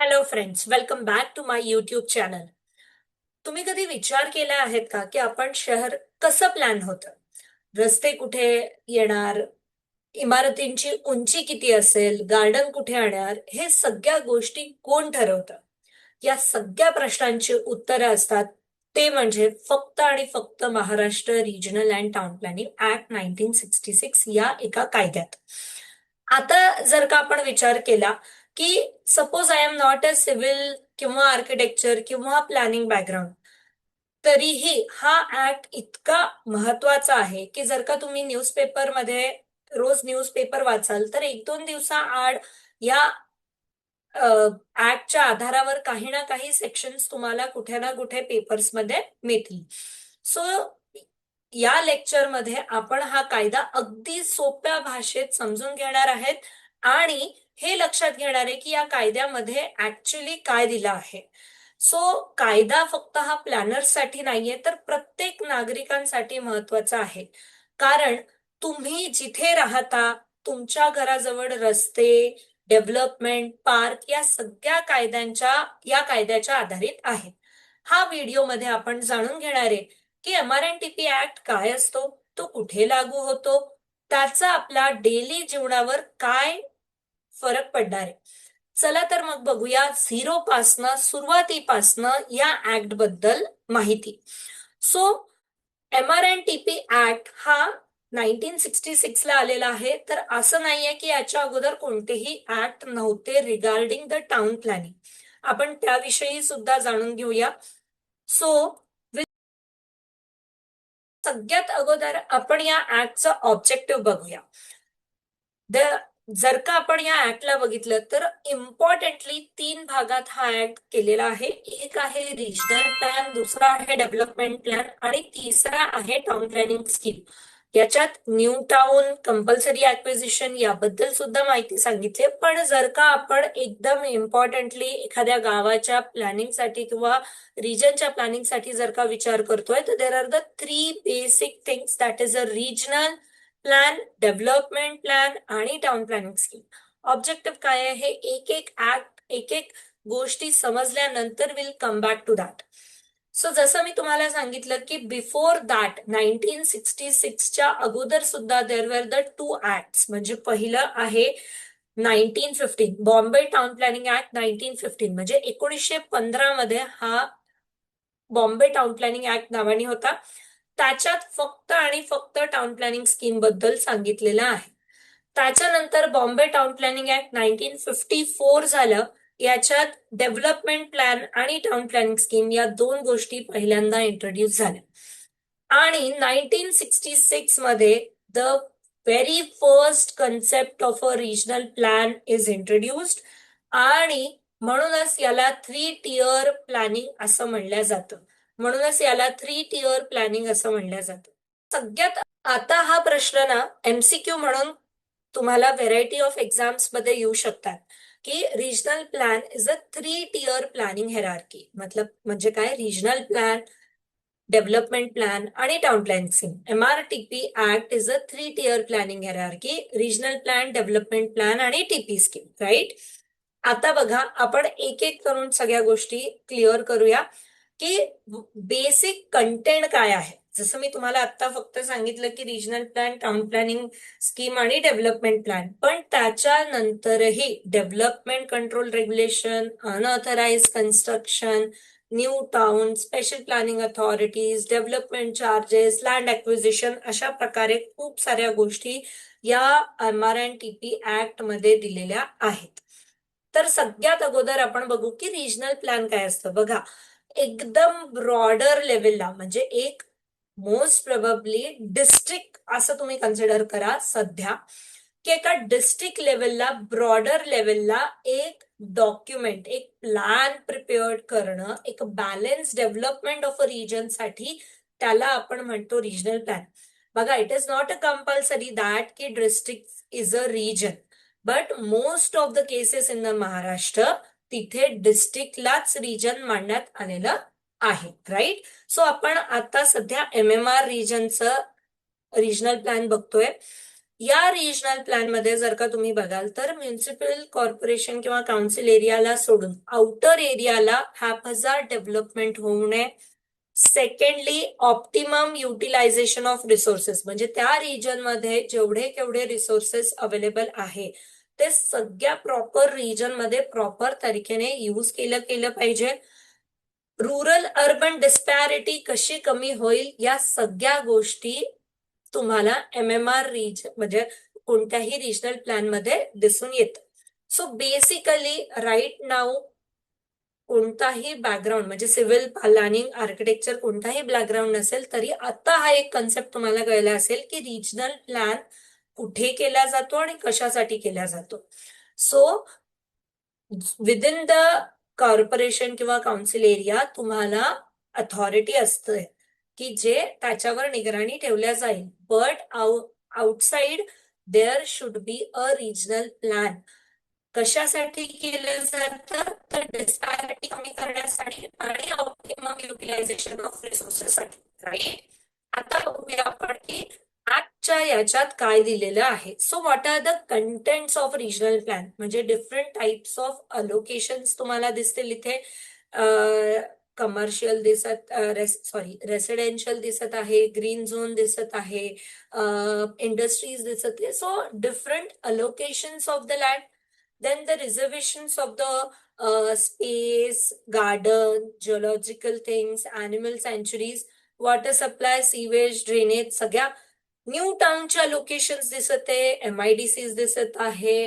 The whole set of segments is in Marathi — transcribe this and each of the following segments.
Hello friends, welcome back to my YouTube channel. तुम्ही कधी विचार केला आहेत का की आपण शहर कसं प्लॅन होतं? रस्ते कुठे येणार, इमारतींची उंची किती असेल, गार्डन कुठे आणणार, हे सगळ्या गोष्टी कोण ठरवतं? या सगळ्या प्रश्नांची उत्तरं असतात ते म्हणजे फक्त आणि फक्त Maharashtra regional and town planning act 1966 या एका कायद्यात. आता जर का आपण विचार केला की suppose I am not a civil किंवा आर्किटेक्चर किंवा प्लॅनिंग बॅकग्राऊंड, तरीही हा ऍक्ट इतका महत्वाचा आहे की जर का तुम्ही न्यूजपेपरमध्ये रोज न्यूजपेपर वाचाल तर एक दोन दिवसाआड या ऍक्टच्या आधारावर काही ना काही सेक्शन्स तुम्हाला कुठे ना कुठे पेपर्समध्ये मिळतील. सो या लेक्चरमध्ये आपण हा कायदा अगदी सोप्या भाषेत समजून घेणार आहेत आणि हे लक्षात घेणार आहे की या कायद्यामध्ये ऍक्च्युली काय दिलं आहे. सो कायदा फक्त हा प्लॅनर्ससाठी नाहीये तर प्रत्येक नागरिकांसाठी महत्वाचा आहे. कारण तुम्ही जिथे राहता, तुमच्या घराजवळ रस्ते, डेव्हलपमेंट, पार्क या सगळ्या या कायद्याच्या आधारित आहेत. हा व्हिडिओमध्ये आपण जाणून घेणार आहे की एमआरएनटीपी ऍक्ट काय असतो, तो कुठे लागू होतो, त्याचा आपल्या डेली जीवनावर काय फरक पडणार आहे. चला तर मग बघूया झिरो पासनं, सुरुवातीपासनं या ऍक्ट बद्दल माहिती. सो एमआरएनटीपी ऍक्ट हा 1966 ला आलेला आहे. तर असं नाहीये की याच्या अगोदर कोणतेही ऍक्ट नव्हते रिगार्डिंग द टाउन प्लॅनिंग. आपण त्याविषयी सुद्धा जाणून घेऊया. सो सगळ्यात अगोदर आपण या ऍक्टचा ऑब्जेक्टिव्ह बघूया. द जर का आपण या ऍक्टला बघितलं तर इम्पॉर्टंटली तीन भागात हा ऍक्ट केलेला आहे. एक आहे रिजनल प्लॅन, दुसरा आहे डेव्हलपमेंट प्लॅन आणि तिसरा आहे टाउन प्लॅनिंग स्कीम. याच्यात न्यू टाउन, कंपल्सरी ऍक्विजिशन याबद्दल सुद्धा माहिती सांगितली. पण जर का आपण एकदम इम्पॉर्टंटली एखाद्या गावाच्या प्लॅनिंगसाठी किंवा रिजनच्या प्लॅनिंगसाठी जर का विचार करतोय तर देर are the three basic things, that is a regional plan, development plan आणि टाउन प्लॅनिंग स्कीम. ऑब्जेक्टिव्ह काय आहे हे एक एक ऍक्ट, एक एक गोष्टी समजल्यानंतर will come back to that. So जसं मी तुम्हाला सांगितलं की बिफोर दॅट 1966च्या अगोदर सुद्धा देर वर द टू ऍक्ट्स. म्हणजे पहिलं आहे 1915 बॉम्बे टाउन प्लॅनिंग ऍक्ट 1915, म्हणजे 1915 मध्ये हा बॉम्बे टाउन प्लॅनिंग ऍक्ट नावाने होता. त्याच्यात फक्त आणि फक्त टाउन प्लॅनिंग स्कीम बद्दल सांगितलेलं आहे. त्याच्यानंतर बॉम्बे टाउन प्लॅनिंग ऍक्ट 1954 झालं. याच्यात डेव्हलपमेंट प्लॅन आणि टाउन प्लॅनिंग स्कीम या दोन गोष्टी पहिल्यांदा इंट्रोड्यूस झाल्या. आणि 1966 मध्ये the very first concept of a regional plan is introduced आणि म्हणूनच याला थ्री टियर प्लॅनिंग असं म्हणलं जातं. सगळ्यात आता हा प्रश्न ना एमसीक्यू म्हणून तुम्हाला व्हेरायटी ऑफ एक्झाम्स मध्ये येऊ शकतात की regional plan is a three tier planning hierarchy. म्हणजे काय? रिजनल प्लॅन, डेव्हलपमेंट प्लॅन आणि town planning scheme. MRTP act is a three tier planning hierarchy, regional plan, development plan आणि टीपी स्कीम. राईट. आता बघा आपण एक एक करून सगळ्या गोष्टी क्लिअर करूया की बेसिक कंटेंट काय आहे. जसं मी तुम्हाला आता फक्त सांगितलं की regional plan, town planning scheme आणि डेव्हलपमेंट प्लॅन, पण त्याच्यानंतरही development control regulation, unauthorise construction, new town, special planning authorities, development charges, land acquisition, अशा प्रकारे खूप साऱ्या गोष्टी या एमआरएनटीपी ऍक्ट मध्ये दिलेल्या आहेत. तर सगळ्यात अगोदर आपण बघू की रिजनल प्लॅन काय असतं. बघा, एकदम ब्रॉडर लेवलला, म्हणजे एक मोस्ट प्रोबेबली डिस्ट्रिक्ट असं तुम्ही कन्सिडर करा सध्या, की एका डिस्ट्रिक्ट लेवलला, ब्रॉडर लेवलला एक डॉक्युमेंट, एक प्लॅन प्रिपेअर्ड करणं, एक balance development of a region साठी, त्याला आपण म्हणतो रिजनल प्लॅन. बघा, it is not a compulsory that की district is a region, but most of the cases in the Maharashtra तिथे डिस्ट्रिक्टलाच रिजन मांडण्यात आलेलं आहे. राईट. सो आपण आता सध्या एमएमआर रिजनचं रिजनल प्लॅन बघतोय. या रिजनल प्लॅन मध्ये जर का तुम्ही बघाल तर म्युन्सिपल कॉर्पोरेशन किंवा काउन्सिल एरियाला सोडून आउटर एरियाला हॅपहझार्ड डेव्हलपमेंट होऊ नये. Secondly, optimum utilisation of resources, म्हणजे त्या रिजन मध्ये जेवढे केवढे रिसोर्सेस अवेलेबल आहे ते सगळ्या प्रॉपर रिजन मध्ये प्रॉपर तरीकेने यूज केलं पाहिजे. रुरल अर्बन डिस्पॅरिटी कशी कमी होईल या सगळ्या गोष्टी तुम्हाला MMR म्हणजे कोणत्याही रिजनल प्लॅन मध्ये दिसून येतं. सो बेसिकली राईट नाऊ कोणताही बॅकग्राऊंड म्हणजे सिव्हिल प्लॅनिंग आर्किटेक्चर कोणताही बॅकग्राऊंड नसेल तरी आता हा एक कन्सेप्ट तुम्हाला कळला असेल की रिजनल प्लॅन कुठे केला जातो आणि कशासाठी केला जातो. सो विदिन द कॉर्पोरेशन किंवा काउन्सिल एरिया तुम्हाला अथॉरिटी असते की जे त्याच्यावर निगराणी ठेवल्या जाईल. But outside there should be a regional plan. कशासाठी केलं जातं तर डिस्पॅरिटी कमी करण्यासाठी आणि ऑप्टिमम युटिलायझेशन ऑफ रिसोर्सेससाठी. राईट. आता बघूया आपण की ऍक्टच्या याच्यात काय दिलेलं आहे. So what are the contents of regional plan, म्हणजे डिफरंट टाइप्स ऑफ अलोकेशन्स तुम्हाला दिसतील इथे. कमर्शियल दिसत रेसिडेन्शियल दिसत आहे, ग्रीन झोन दिसत आहे, इंडस्ट्रीज दिसत आहे. So different allocations of the land. Then the reservations of the space, garden, geological things, animal sanctuaries, water supply, sewage, drainage, सगळ्या न्यू टाउनच्या लोकेशन्स दिसत आहे, MIDCs दिसत आहे,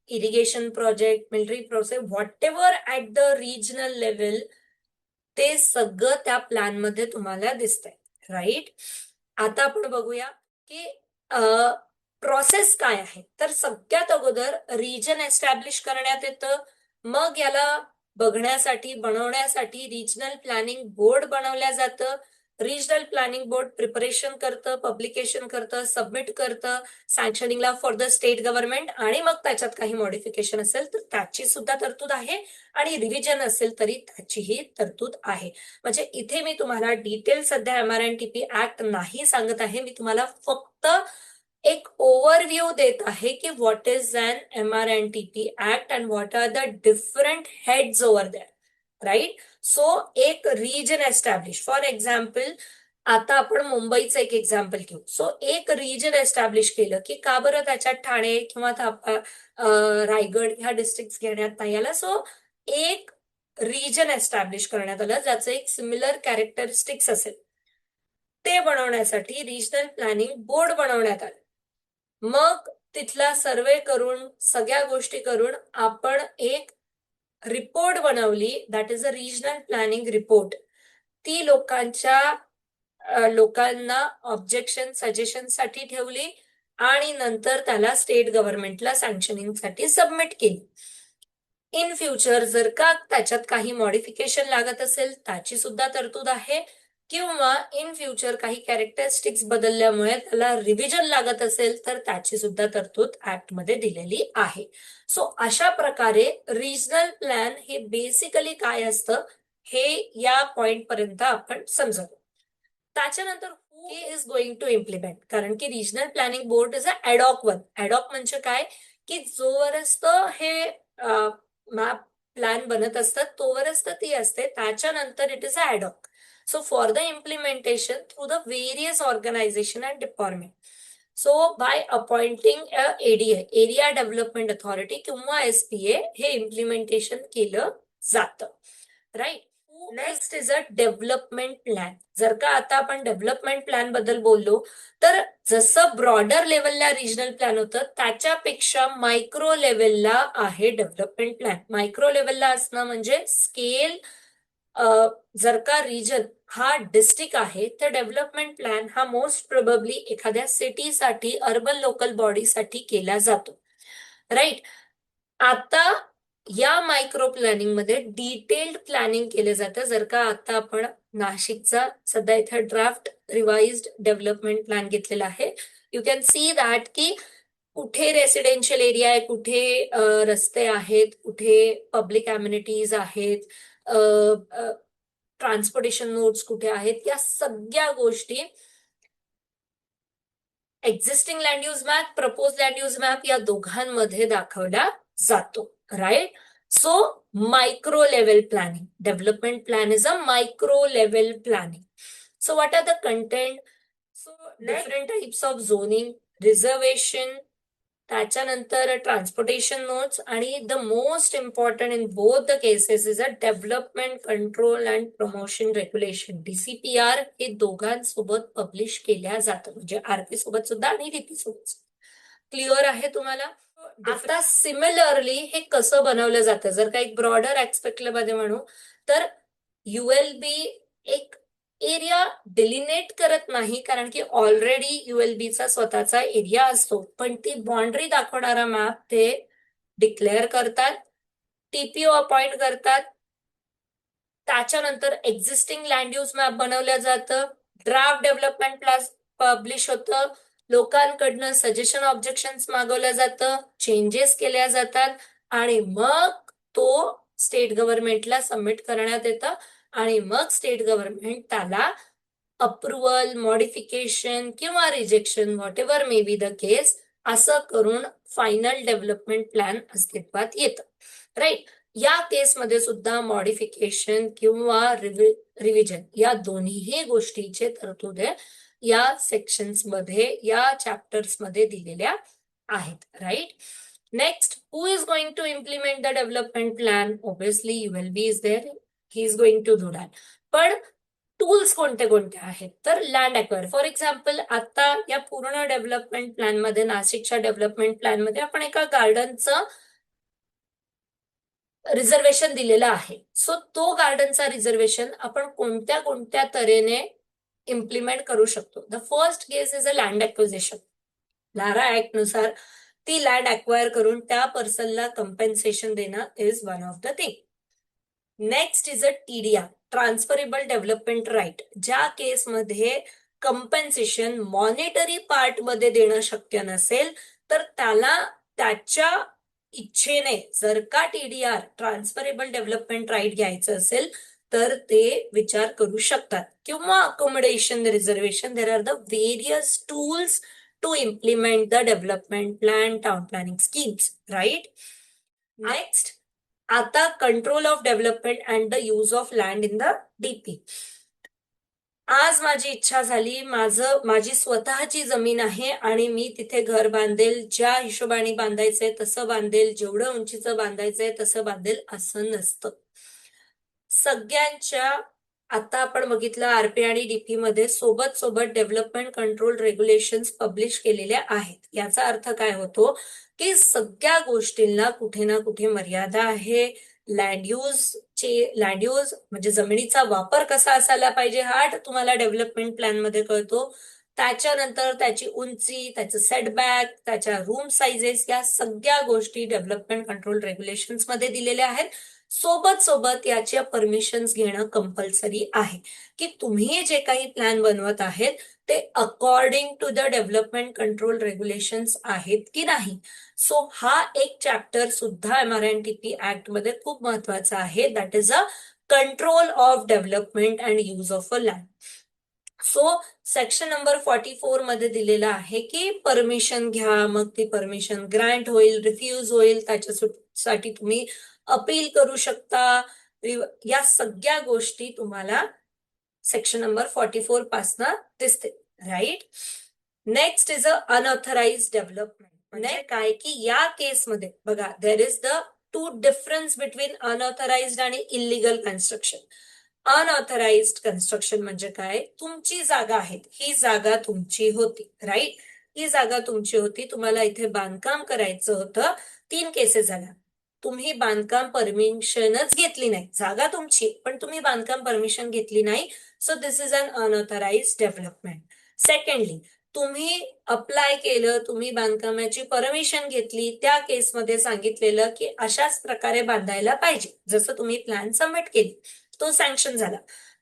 irrigation project, military project, what ever at the regional level ते सगळं त्या प्लॅन मध्ये तुम्हाला दिसतंय. राईट. आता आपण बघूया की प्रोसेस काय आहे. तर सगळ्यात अगोदर रिजन एस्टॅब्लिश करण्यात येतं. मग याला बघण्यासाठी बनवण्यासाठी रिजनल प्लॅनिंग बोर्ड बनवल्या जातं. रिजनल प्लॅनिंग बोर्ड प्रिपरेशन करतं, पब्लिकेशन करतं, सबमिट करतं सँक्शनिंगला फॉर द स्टेट गव्हर्नमेंट. आणि मग त्याच्यात काही मॉडिफिकेशन असेल तर त्याची सुद्धा तरतूद आहे आणि रिव्हिजन असेल तरी त्याचीही तरतूद आहे. म्हणजे इथे मी तुम्हाला डिटेल सध्या MRNTP ऍक्ट नाही सांगत आहे, मी तुम्हाला फक्त एक ओव्हरव्ह्यू देत आहे की what is an MRNTP act and what are the different heads over there. Right. So एक रिजन एस्टॅब्लिश, फॉर एक्झाम्पल आता आपण मुंबईचं एक एक्झाम्पल घेऊ. सो एक रिजन एस्टॅब्लिश केलं की का बरं त्याच्यात ठाणे किंवा रायगड ह्या डिस्ट्रिक्ट घेण्यात नाही आला. सो एक रिजन एस्टॅब्लिश करण्यात आलं ज्याचं एक सिमिलर कॅरेक्टरिस्टिक्स असेल. ते बनवण्यासाठी रिजनल प्लॅनिंग बोर्ड बनवण्यात आलं. मग तिथला सर्वे करून सगळ्या गोष्टी करून आपण एक रिपोर्ट बनवली, that is a regional planning report. ती लोकांना ऑब्जेक्शन सजेशनसाठी ठेवली आणि नंतर त्याला स्टेट गव्हर्नमेंटला सँक्शनिंगसाठी सबमिट केली. इन फ्युचर जर का त्याच्यात काही मॉडिफिकेशन लागत असेल त्याची सुद्धा तरतूद आहे, किंवा इन फ्युचर काही कॅरेक्टरिस्टिक्स बदलल्यामुळे त्याला रिव्हिजन लागत असेल तर त्याची सुद्धा तरतूद ऍक्ट मध्ये दिलेली आहे. सो अशा प्रकारे रिजनल प्लॅन हे बेसिकली काय असतं हे या पॉइंट पर्यंत आपण समजतो. त्याच्यानंतर who is going to implement, कारण की regional planning board is a ad hoc one. Ad hoc म्हणजे काय की जोवरच हे मॅप प्लॅन बनत असतात तोवरच ती असते, त्याच्यानंतर it is a ad hoc. So for the implementation through the various organisation and department. So by appointing ADA, area development authority किंवा SPA हे इम्प्लिमेंटेशन केलं जातं. Right. Next is a development plan. जर का आता आपण डेव्हलपमेंट प्लॅन बद्दल बोललो तर जसं ब्रॉडर लेवलला रिजनल प्लॅन होतं त्याच्यापेक्षा मायक्रो लेवलला आहे डेव्हलपमेंट प्लॅन. मायक्रो लेवलला असणं म्हणजे स्केल, जर का रिजन हा डिस्ट्रिक्ट आहे तर डेव्हलपमेंट प्लॅन हा मोस्ट प्रोबेबली एखाद्या सिटीसाठी अर्बन लोकल बॉडीसाठी केला जातो. राईट. आता या मायक्रो प्लॅनिंग मध्ये डिटेल्ड प्लॅनिंग केलं जातं. जर का आता आपण नाशिकचा सध्या इथे ड्राफ्ट रिवाइज्ड डेव्हलपमेंट प्लॅन घेतलेला आहे, यू कॅन सी दॅट की कुठे रेसिडेन्शियल एरिया आहे, कुठे रस्ते आहेत, कुठे पब्लिक अम्युनिटीज आहेत, ट्रान्सपोर्टेशन नोड्स कुठे आहेत, या सगळ्या गोष्टी existing land use map, propose land use map या दोघांमध्ये दाखवला जातो. Right. So micro level planning, development plan is a micro level planning. So what are the content? So different types of zoning, reservation, त्याच्यानंतर ट्रान्सपोर्टेशन नोट्स, आणि the most important in both the cases is a development control and promotion regulation, DCPR, हे दोघांसोबत पब्लिश केल्या जातं, म्हणजे आरपी सोबत सुद्धा आणि डीपी सोबत. क्लिअर आहे तुम्हाला? आता सिमिलरली हे कसं बनवलं जातं, जर का एक ब्रॉडर ऍस्पेक्ट मध्ये म्हणू तर ULB एक एरिया डिलिनेट करत नाही, कारण की ऑलरेडी ULBचा स्वतःचा एरिया असतो, पण ती बाउंड्री दाखवणारा मॅप ते डिक्लेअर करतात, TPO अपॉइंट करतात, त्याच्यानंतर एक्झिस्टिंग लँड यूज मॅप बनवलं जातं, ड्राफ्ट डेव्हलपमेंट प्लॅन पब्लिश होतं, लोकांकडनं सजेशन ऑब्जेक्शन्स मागवलं जातं, चेंजेस केल्या जातात, आणि मग तो स्टेट गव्हर्नमेंटला सबमिट करण्यात येतं, आणि मग स्टेट गव्हर्नमेंट त्याला अप्रुव्हल, मॉडिफिकेशन किंवा rejection, whatever may be the case, असं करून फायनल डेव्हलपमेंट प्लॅन अस्तित्वात येतं. राईट. या केसमध्ये सुद्धा मॉडिफिकेशन किंवा रिव्हिजन या दोन्ही गोष्टीचे तरतुदी या सेक्शन्स मध्ये, या चॅप्टर्स मध्ये दिलेल्या आहेत. Right. Next, who is going to implement the development plan? Obviously ULB is there, he is going to do that. पण टूल्स कोणते कोणते आहेत? तर लँड अक्वायर. फॉर एक्झाम्पल, आता या पूर्ण डेव्हलपमेंट प्लॅन मध्ये, नाशिकच्या डेव्हलपमेंट प्लॅन मध्ये आपण एका गार्डनचं रिझर्वेशन दिलेलं आहे. सो तो गार्डनचा रिझर्वेशन आपण कोणत्या कोणत्या तऱ्हेने इम्प्लिमेंट करू शकतो? The first case is a land acquisition. LARA act नुसार ती लँड अक्वायर करून त्या पर्सनला कम्पेन्सेशन देणं is one of the thing. Next is a TDR, transferable development right. ज्या केसमध्ये कम्पेन्सेशन मॉनिटरी पार्ट मध्ये देणं शक्य नसेल, तर त्याला त्याच्या इच्छेने जर का TDR, ट्रान्सफरेबल डेव्हलपमेंट राईट, घ्यायचं असेल तर ते विचार करू शकतात. किंवा accommodation reservation. There are the various tools to implement the development plan, town planning schemes. Right. Next, आता control of development and the use of land in the DP. आज माझी इच्छा झाली, माझी स्वतःची जमीन आहे आणि मी तिथे घर बांधेल, ज्या हिशोबाने बांधायचंय तसं बांधेल, जेवढं उंचीचं बांधायचंय तसं बांधेल, असं नसतं. सगळ्यांच्या, आता आपण बघितलं आरपी आणि DP मध्ये सोबत सोबत डेव्हलपमेंट कंट्रोल रेग्युलेशन्स पब्लिश केलेल्या आहेत. याचा अर्थ काय होतो की सगळ्या गोष्टींना कुठे ना कुठे मर्यादा आहे. लँड यूज म्हणजे जमिनीचा वापर कसा असायला पाहिजे हा तुम्हाला डेव्हलपमेंट प्लॅन मध्ये कळतो. त्याच्यानंतर त्याची उंची, त्याचं सेटबॅक, त्याच्या रूम साइजेस, या सगळ्या गोष्टी डेव्हलपमेंट कंट्रोल रेग्युलेशन्स मध्ये दिलेल्या आहेत. सोबत सोबत याच्या परमिशन्स घेणं कंपल्सरी आहे की तुम्ही जे काही प्लॅन बनवत आहेत ते according to the development control regulations आहेत की नाही. सो हा एक चॅप्टर सुद्धा MRNTP ऍक्ट मध्ये खूप महत्वाचा आहे. That is a control of development and use of a land. So section number 44 मध्ये दिलेलं आहे की परमिशन घ्या, मग ती परमिशन ग्रँट होईल, रिफ्यूज होईल, त्याच्यासाठी तुम्ही अपील करू शकता. या सगळ्या गोष्टी तुम्हाला सेक्शन नंबर 44 पासनं दिसते. Right. Next is a unauthorise development. म्हणजे काय की या केसमध्ये बघा, there is the two difference between unauthorised आणि इलिगल कन्स्ट्रक्शन. अनऑथराइज्ड कन्स्ट्रक्शन म्हणजे काय? तुमची जागा आहे, ही जागा तुमची होती. राईट. ही जागा तुमची होती, तुम्हाला इथे बांधकाम करायचं होतं. 3 केसेस झाल्या. तुम्ही बांधकाम परमिशनच घेतली नाही, जागा तुमची पण तुम्ही बांधकाम परमिशन घेतली नाही. So this is an unauthorised development. Secondly, तुम्ही अप्लाय केलं, तुम्ही बांधकामाची परमिशन घेतली, त्या केसमध्ये सांगितलेलं की अशाच प्रकारे बांधायला पाहिजे, जसं तुम्ही प्लॅन सबमिट केली, तो सँक्शन झाला.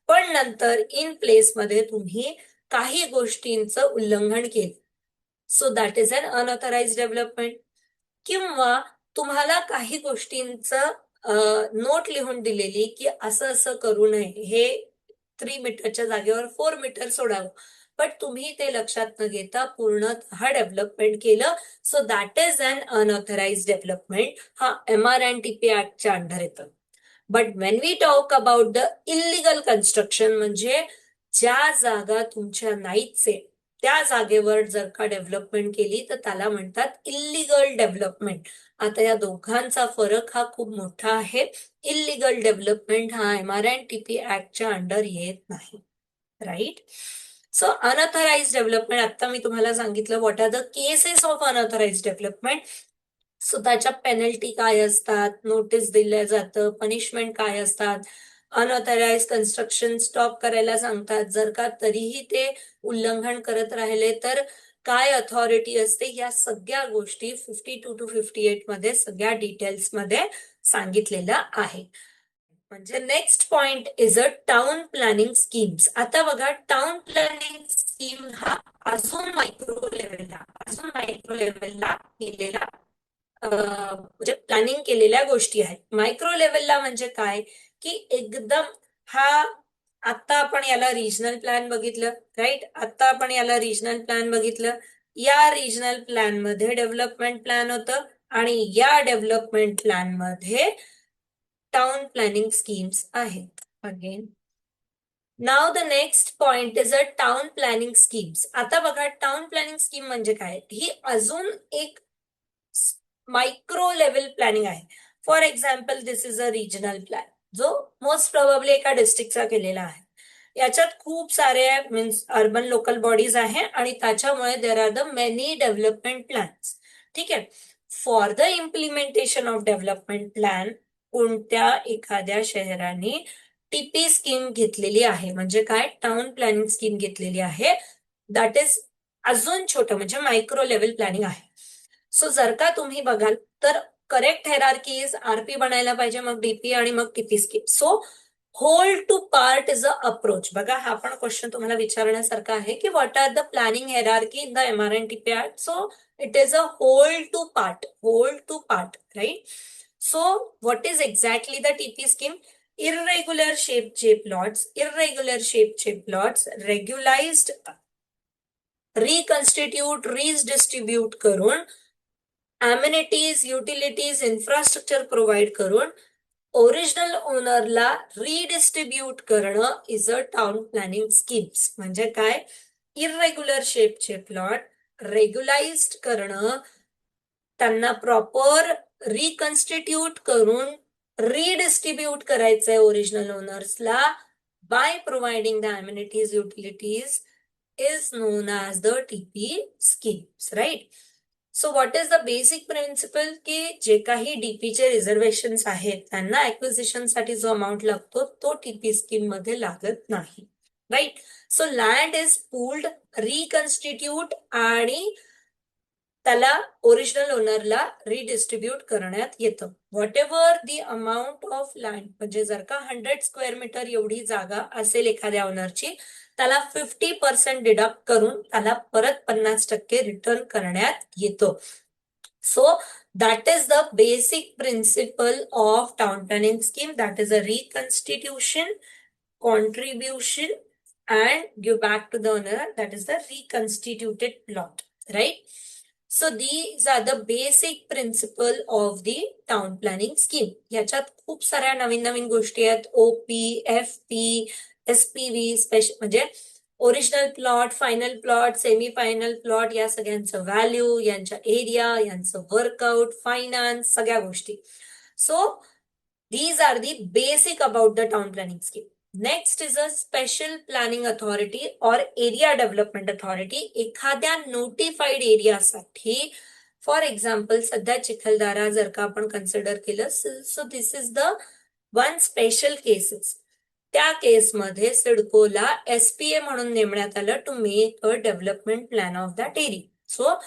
पण नंतर इन प्लेस मध्ये तुम्ही काही गोष्टींचं उल्लंघन केलं. So that is an unauthorised development. किंवा तुम्हाला काही गोष्टींचं नोट लिहून दिलेली की असं असं करू नये, हे 3 मीटरच्या जागेवर 4 मीटर सोडावं, पण तुम्ही ते लक्षात न घेता पूर्णतः डेव्हलपमेंट केलं. So that is an unauthorised development. हा MRNTP ऍक्टच्या अंडर येतं. But when we talk about the illegal construction, म्हणजे ज्या जागा तुमच्या नाहीचे त्या जागेवर जर का डेव्हलपमेंट केली तर त्याला म्हणतात इलिगल डेव्हलपमेंट. आता या दोघांचा फरक हा खूप मोठा आहे. इलिगल डेव्हलपमेंट हा MRNTP ऍक्टच्या अंडर येत नाही. राईट. सो अनऑथराइज डेव्हलपमेंट, आता मी तुम्हाला सांगितलं what are the cases of unauthorise development. So त्याच्या पेनल्टी काय असतात, नोटीस दिल्या जातं, पनिशमेंट काय असतात, अनऑथराइज कन्स्ट्रक्शन स्टॉप करायला सांगतात, जर का तरीही ते उल्लंघन करत राहिले तर काय अथॉरिटी असते, या सगळ्या गोष्टी 52 to 58 मध्ये सगळ्या डिटेल्स मध्ये सांगितलेलं आहे. म्हणजे next point is a town planning schemes. आता बघा, टाउन प्लॅनिंग स्कीम हा अजून मायक्रो लेवलला केलेला म्हणजे प्लॅनिंग केलेल्या गोष्टी आहेत. मायक्रो लेवलला म्हणजे काय, की एकदम हा, आता आपण याला रिजनल प्लॅन बघितलं, राईट. आता आपण याला रिजनल प्लॅन बघितलं. या रिजनल प्लॅन मध्ये डेव्हलपमेंट प्लॅन होतं आणि या डेव्हलपमेंट प्लॅन मध्ये टाउन प्लॅनिंग स्कीम्स आहेत. Again now the next point is a town planning schemes. आता बघा, टाउन प्लॅनिंग स्कीम म्हणजे काय, ही अजून एक मायक्रो लेवल प्लॅनिंग आहे. For example, this is a regional plan, जो मोस्ट प्रोबेबली एका डिस्ट्रिक्टचा केलेला आहे. याच्यात खूप सारे मीन्स अर्बन लोकल बॉडीज आहे आणि त्याच्यामुळे देर are the many development plans. ठीक आहे. For the implementation of development plan कोणत्या एखाद्या शहराने TP स्कीम घेतलेली आहे, म्हणजे काय, टाउन प्लॅनिंग स्कीम घेतलेली आहे. दॅट इज अजून छोटं म्हणजे मायक्रो लेवल प्लॅनिंग आहे. सो जर का तुम्ही बघाल तर करेक्ट हेरार्की इज RP बनायला पाहिजे, मग DP आणि मग TP scheme. So whole two part is a approach. बघा, हा पण क्वेश्चन तुम्हाला विचारण्यासारखा आहे की what are the planning hierarchy in the MRNTP act. So it is a whole two part, right. So what is exactly the TP scheme? irregular shape plots regularized, reconstitute, redistribute करून अम्युनिटीज, युटिलिटीज, इन्फ्रास्ट्रक्चर प्रोव्हाइड करून ओरिजिनल ओनरला रिडिस्ट्रीब्यूट करणं is a town planning schemes. म्हणजे काय, इरेग्युलर शेपचे प्लॉट रेग्युलाइज्ड करणं, त्यांना प्रॉपर रिकन्स्टिट्यूट करून रिडिस्ट्रीब्यूट करायचंय ओरिजिनल ओनर्सला by providing the amenities, utilities is known as the TP schemes, right? So what is the basic principle की जे काही डीपीचे रिझर्वेशन्स आहेत त्यांना ऍक्विजिशन साठी जो अमाऊंट लागतो तो TP स्कीम मध्ये लागत नाही, right. So land is pooled, reconstitute आणि त्याला ओरिजिनल ओनरला रिडिस्ट्रीब्यूट करण्यात येतं. Whatever the amount of land, म्हणजे जर का 100 स्क्वेअर मीटर एवढी जागा असेल एखाद्या ओनरची, त्याला 50% डिडक्ट करून त्याला परत 50% रिटर्न करण्यात येतो. So that is the basic principle of town planning scheme. That is a reconstitution, contribution and give back to the owner, that is the reconstituted plot, right? So these are the basic principle of the town planning scheme. याच्यात खूप साऱ्या नवीन नवीन गोष्टी आहेत. OP, FP, SPV, स्पेशल म्हणजे original plot, final plot, semi final plot, या सगळ्यांचं व्हॅल्यू, यांच्या एरिया, यांचं वर्कआउट, फायनान्स, सगळ्या गोष्टी. So these are the basic about the town planning scheme. Next is a special planning authority or area development authority. एखाद्या नोटिफाईड एरियासाठी, फॉर एक्झाम्पल सध्या चिखलदरा जर का आपण कन्सिडर केलं, so this is the one special cases. त्या केसमध्ये सिडकोला SPA म्हणून नेमण्यात आलं to make a development plan of that area. So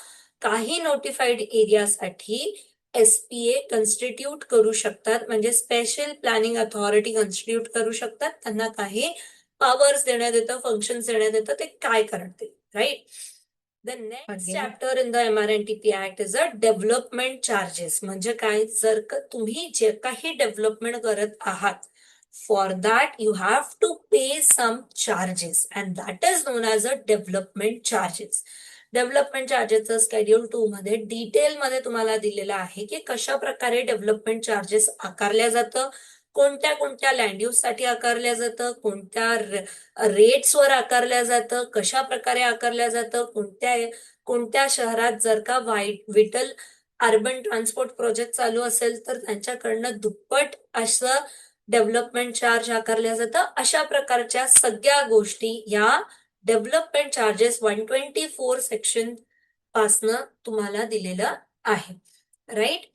काही नोटिफाईड एरियासाठी SPA कन्स्टिट्यूट करू शकतात, म्हणजे स्पेशल प्लॅनिंग अथॉरिटी कन्स्टिट्यूट करू शकतात. त्यांना काही पॉवर्स देण्यात येतं, फंक्शन्स देण्यात येतं, ते काय करते, right. The next chapter in the MRNTP act is a development charges. म्हणजे काय, जर का तुम्ही जे काही डेव्हलपमेंट करत आहात, For that, you have to pay some charges, and that is known as a development charges. Development चार्जेसचं स्केड्यूल 2 मध्ये डिटेलमध्ये तुम्हाला दिलेलं आहे की कशा प्रकारे डेव्हलपमेंट चार्जेस आकारल्या जातं, कोणत्या कोणत्या लँड यूज साठी आकारल्या जातं, कोणत्या रेट्सवर आकारल्या जातं, कशा प्रकारे आकारल्या जातं, कोणत्या शहरात जर का विटल अर्बन ट्रान्सपोर्ट प्रोजेक्ट चालू असेल तर त्यांच्याकडनं दुप्पट असं डेव्हलपमेंट चार्ज आकारल्या जातं. अशा प्रकारच्या सगळ्या गोष्टी या डेव्हलपमेंट चार्जेस 124 सेक्शन पासनं तुम्हाला दिलेलं आहे. Right.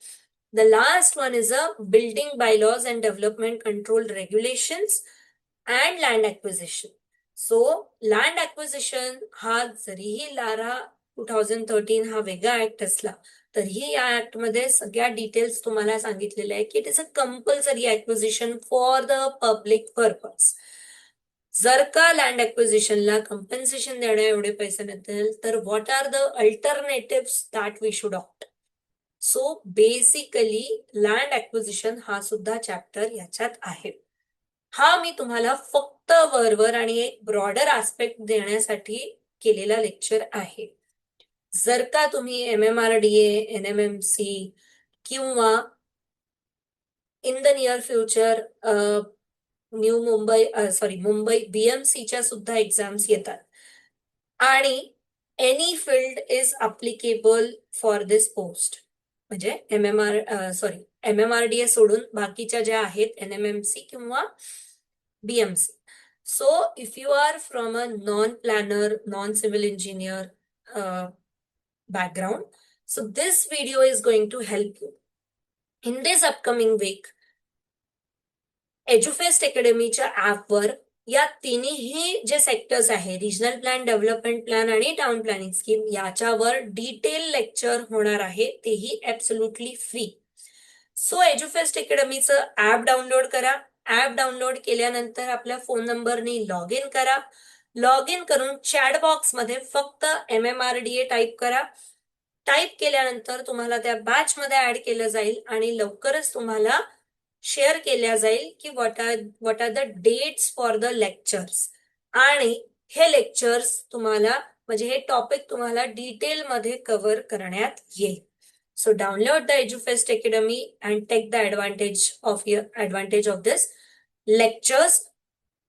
The last one is a building bylaws and development control regulations and land acquisition. So land acquisition हा जरीही लारा 2013 हा वेगळा ऍक्ट असला तरीही या ऍक्ट मध्ये सगळ्या डिटेल्स तुम्हाला सांगितलेल्या आहे की it is a compulsory acquisition for the public purpose. जर का लँड ॲक्विजिशनला कंपेन्सेशन देण्या एवढे पैसे नसतील तर what are the alternative that we should opt. So basically land acquisition हा सुद्धा चॅप्टर याच्यात आहे. हा मी तुम्हाला फक्त वरवर आणि एक ब्रॉडर आस्पेक्ट देण्यासाठी केलेला लेक्चर आहे. जर का तुम्ही MMRDA, NMMC किंवा in the near future Mumbai BMCच्या सुद्धा एक्झाम्स येतात आणि any field is applicable for this post, म्हणजे MMRDA सोडून बाकीच्या ज्या आहेत NMMC किंवा BMC. So if you are from a non-planner, non-civil engineer background, so this video is going to help you. In this upcoming week, एज्युफेस्ट अकॅडमीच्या ऍपवर या तिन्ही जे सेक्टर्स आहे, रिजनल प्लॅन, डेव्हलपमेंट प्लॅन आणि टाउन प्लॅनिंग स्कीम, याच्यावर डिटेल लेक्चर होणार आहे, तेही ऍब्सोल्युटली फ्री. सो एज्युफेस्ट अकॅडमीचं ऍप डाउनलोड करा. ऍप डाउनलोड केल्यानंतर आपल्या फोन नंबरने लॉग इन करा. लॉग इन करून चॅट बॉक्स मध्ये फक्त MMRDA टाईप करा. टाईप केल्यानंतर तुम्हाला त्या बॅच मध्ये ऍड केलं जाईल आणि लवकरच तुम्हाला शेअर केल्या जाईल की what are the dates for the lectures. आणि हे लेक्चर्स तुम्हाला, म्हणजे हे टॉपिक तुम्हाला डिटेलमध्ये कव्हर करण्यात येईल. So download the EduFest Academy and take the advantage of this lectures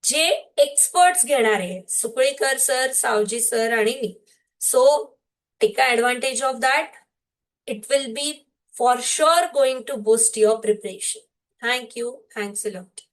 जे एक्सपर्ट्स घेणार आहे, सुकळीकर सर, सावजी सर आणि मी. So take advantage of that. It will be for sure going to boost your preparation. Thank you. Thanks a lot.